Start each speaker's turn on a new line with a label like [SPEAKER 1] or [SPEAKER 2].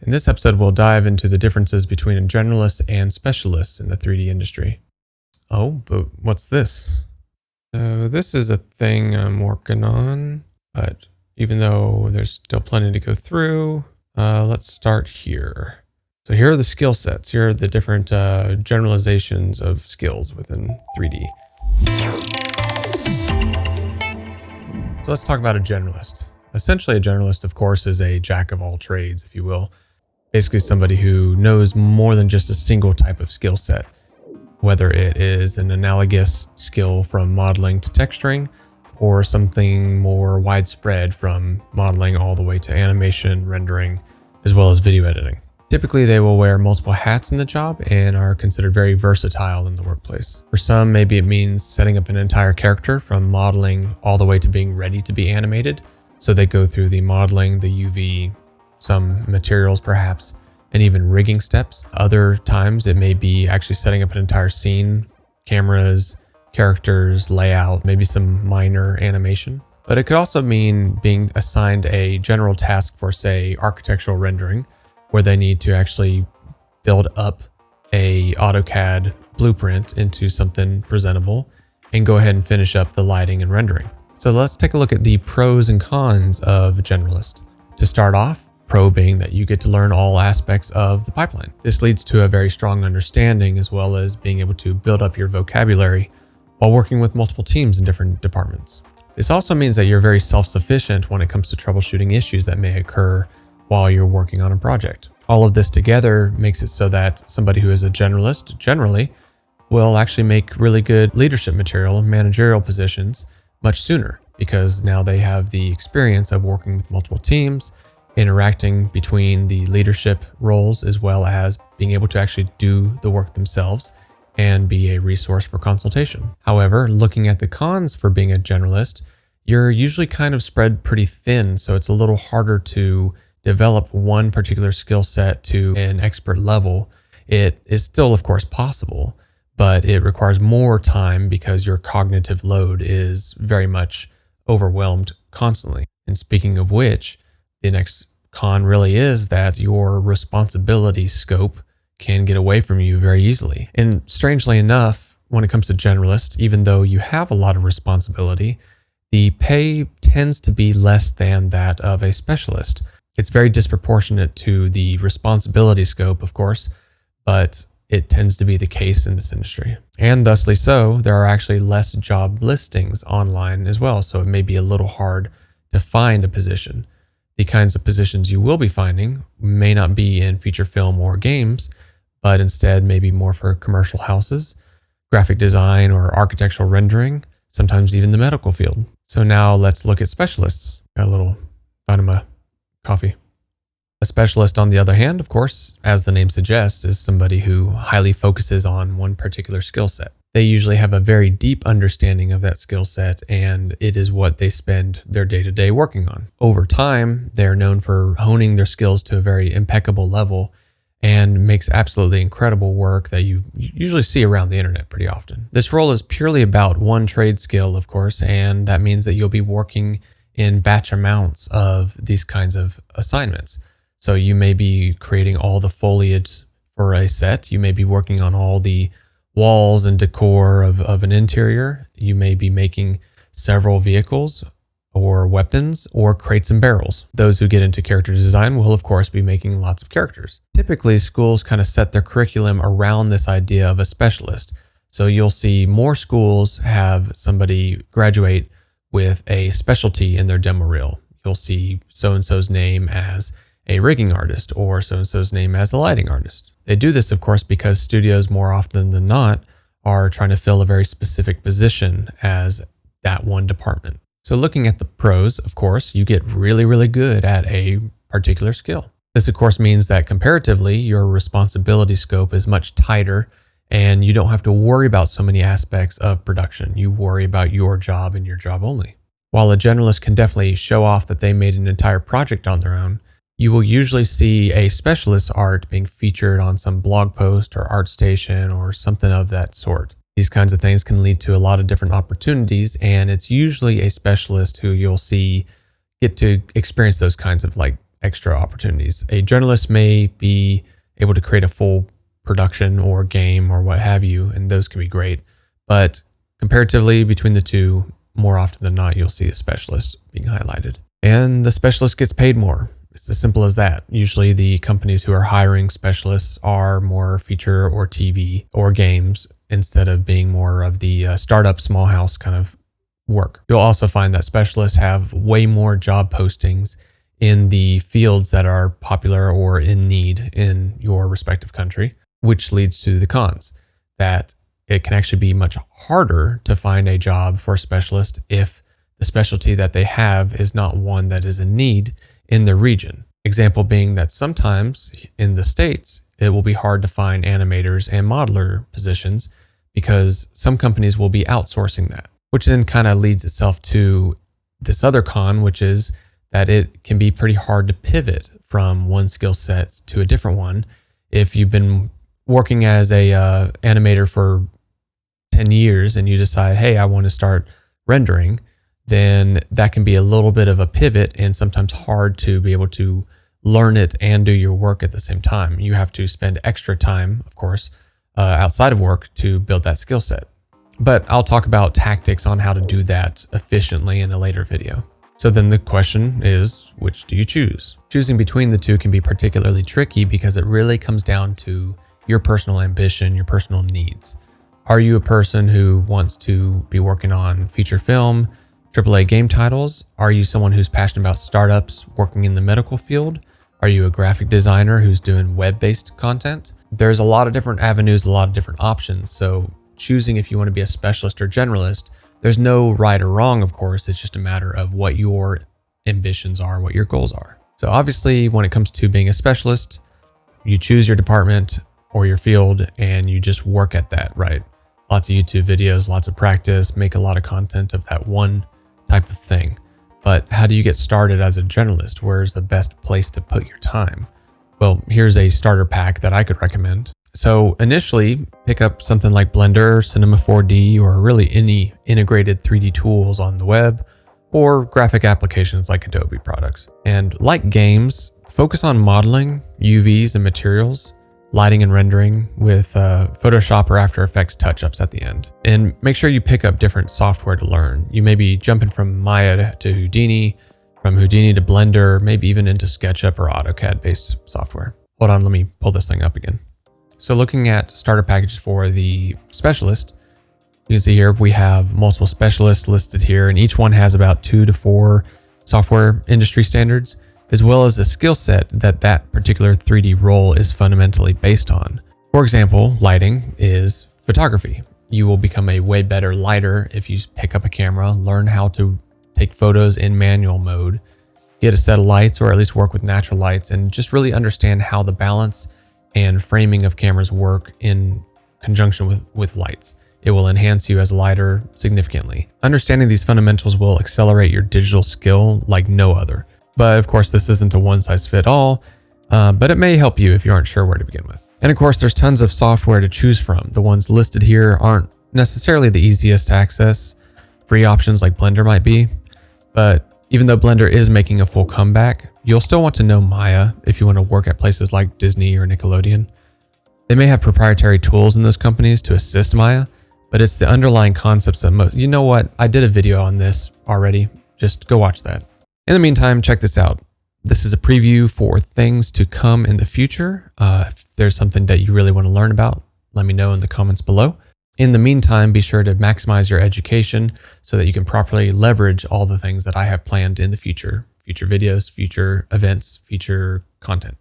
[SPEAKER 1] In this episode, we'll dive into the differences between a generalist and specialist in the 3D industry. Oh, but what's this? This is a thing I'm working on, but even though there's still plenty to go through, let's start here. So here are the skill sets. Here are the different generalizations of skills within 3D. So let's talk about a generalist. Essentially, a generalist, of course, is a jack of all trades, if you will. Basically, somebody who knows more than just a single type of skill set, whether it is an analogous skill from modeling to texturing, or something more widespread from modeling all the way to animation, rendering, as well as video editing. Typically, they will wear multiple hats in the job and are considered very versatile in the workplace. For some, maybe it means setting up an entire character from modeling all the way to being ready to be animated. So they go through the modeling, the UV, some materials perhaps, and even rigging steps. Other times it may be actually setting up an entire scene, cameras, characters, layout, maybe some minor animation. But it could also mean being assigned a general task for, say, architectural rendering, where they need to actually build up a AutoCAD blueprint into something presentable and go ahead and finish up the lighting and rendering. So let's take a look at the pros and cons of a generalist. To start off, pro being that you get to learn all aspects of the pipeline. This leads to a very strong understanding as well as being able to build up your vocabulary while working with multiple teams in different departments. This also means that you're very self-sufficient when it comes to troubleshooting issues that may occur while you're working on a project. All of this together makes it so that somebody who is a generalist generally will actually make really good leadership material and managerial positions much sooner, because now they have the experience of working with multiple teams, interacting between the leadership roles, as well as being able to actually do the work themselves and be a resource for consultation. However, looking at the cons for being a generalist, you're usually kind of spread pretty thin, so it's a little harder to develop one particular skill set to an expert level. It is still, of course, possible, but it requires more time because your cognitive load is very much overwhelmed constantly. And speaking of which, the next con really is that your responsibility scope can get away from you very easily. And strangely enough, when it comes to generalist, even though you have a lot of responsibility, the pay tends to be less than that of a specialist. It's very disproportionate to the responsibility scope, of course, but it tends to be the case in this industry. And thusly so, there are actually less job listings online as well, so it may be a little hard to find a position. The kinds of positions you will be finding may not be in feature film or games, but instead maybe more for commercial houses, graphic design or architectural rendering, sometimes even the medical field. So now let's look at specialists. Got a little bite of my coffee. A specialist, on the other hand, of course, as the name suggests, is somebody who highly focuses on one particular skill set. They usually have a very deep understanding of that skill set, and it is what they spend their day-to-day working on. Over time, they're known for honing their skills to a very impeccable level and makes absolutely incredible work that you usually see around the internet pretty often. This role is purely about one trade skill, of course, and that means that you'll be working in batch amounts of these kinds of assignments. So you may be creating all the foliage for a set. You may be working on all the walls and decor of an interior. You may be making several vehicles or weapons or crates and barrels. Those who get into character design will, of course, be making lots of characters. Typically, schools kind of set their curriculum around this idea of a specialist. So you'll see more schools have somebody graduate with a specialty in their demo reel. You'll see so-and-so's name as a rigging artist or so-and-so's name as a lighting artist. They do this, of course, because studios more often than not are trying to fill a very specific position as that one department. So looking at the pros, of course, you get really, really good at a particular skill. This, of course, means that comparatively, your responsibility scope is much tighter and you don't have to worry about so many aspects of production. You worry about your job and your job only. While a generalist can definitely show off that they made an entire project on their own, you will usually see a specialist art being featured on some blog post or ArtStation or something of that sort. These kinds of things can lead to a lot of different opportunities, and it's usually a specialist who you'll see get to experience those kinds of like extra opportunities. A generalist may be able to create a full production or game or what have you, and those can be great. But comparatively between the two, more often than not, you'll see a specialist being highlighted. And the specialist gets paid more. It's as simple as that. Usually the companies who are hiring specialists are more feature or TV or games instead of being more of the startup small house kind of work. You'll also find that specialists have way more job postings in the fields that are popular or in need in your respective country, which leads to the cons that it can actually be much harder to find a job for a specialist if the specialty that they have is not one that is in need in the region. Example being that sometimes in the States, it will be hard to find animators and modeler positions because some companies will be outsourcing that, which then kind of leads itself to this other con, which is that it can be pretty hard to pivot from one skill set to a different one. If you've been working as a animator for 10 years and you decide, hey, I want to start rendering, then that can be a little bit of a pivot and sometimes hard to be able to learn it and do your work at the same time. You have to spend extra time, of course, outside of work to build that skill set. But I'll talk about tactics on how to do that efficiently in a later video. So then the question is, which do you choose? Choosing between the two can be particularly tricky because it really comes down to your personal ambition, your personal needs. Are you a person who wants to be working on feature film, AAA game titles? Are you someone who's passionate about startups working in the medical field? Are you a graphic designer who's doing web-based content? There's a lot of different avenues, a lot of different options. So choosing if you want to be a specialist or generalist, there's no right or wrong, of course. It's just a matter of what your ambitions are, what your goals are. So obviously, when it comes to being a specialist, you choose your department or your field and you just work at that, right? Lots of YouTube videos, lots of practice, make a lot of content of that one type of thing. But how do you get started as a generalist? Where's the best place to put your time? Well, here's a starter pack that I could recommend. So initially, pick up something like Blender, Cinema 4D, or really any integrated 3D tools on the web, or graphic applications like Adobe products. And like games, focus on modeling, UVs and materials, lighting and rendering with Photoshop or After Effects touch-ups at the end. And make sure you pick up different software to learn. You may be jumping from Maya to Houdini, from Houdini to Blender, maybe even into SketchUp or AutoCAD-based software. Hold on, let me pull this thing up again. So looking at starter packages for the specialist, you can see here we have multiple specialists listed here, and each one has about 2 to 4 software industry standards, as well as a skill set that particular 3D role is fundamentally based on. For example, lighting is photography. You will become a way better lighter if you pick up a camera, learn how to take photos in manual mode, get a set of lights, or at least work with natural lights, and just really understand how the balance and framing of cameras work in conjunction with lights. It will enhance you as a lighter significantly. Understanding these fundamentals will accelerate your digital skill like no other. But of course, this isn't a one-size-fits-all, but it may help you if you aren't sure where to begin with. And of course, there's tons of software to choose from. The ones listed here aren't necessarily the easiest to access. Free options like Blender might be, but even though Blender is making a full comeback, you'll still want to know Maya if you want to work at places like Disney or Nickelodeon. They may have proprietary tools in those companies to assist Maya, but it's the underlying concepts that you know what? I did a video on this already. Just go watch that. In the meantime, check this out. This is a preview for things to come in the future. If there's something that you really want to learn about, let me know in the comments below. In the meantime, be sure to maximize your education so that you can properly leverage all the things that I have planned in the future videos, future events, future content.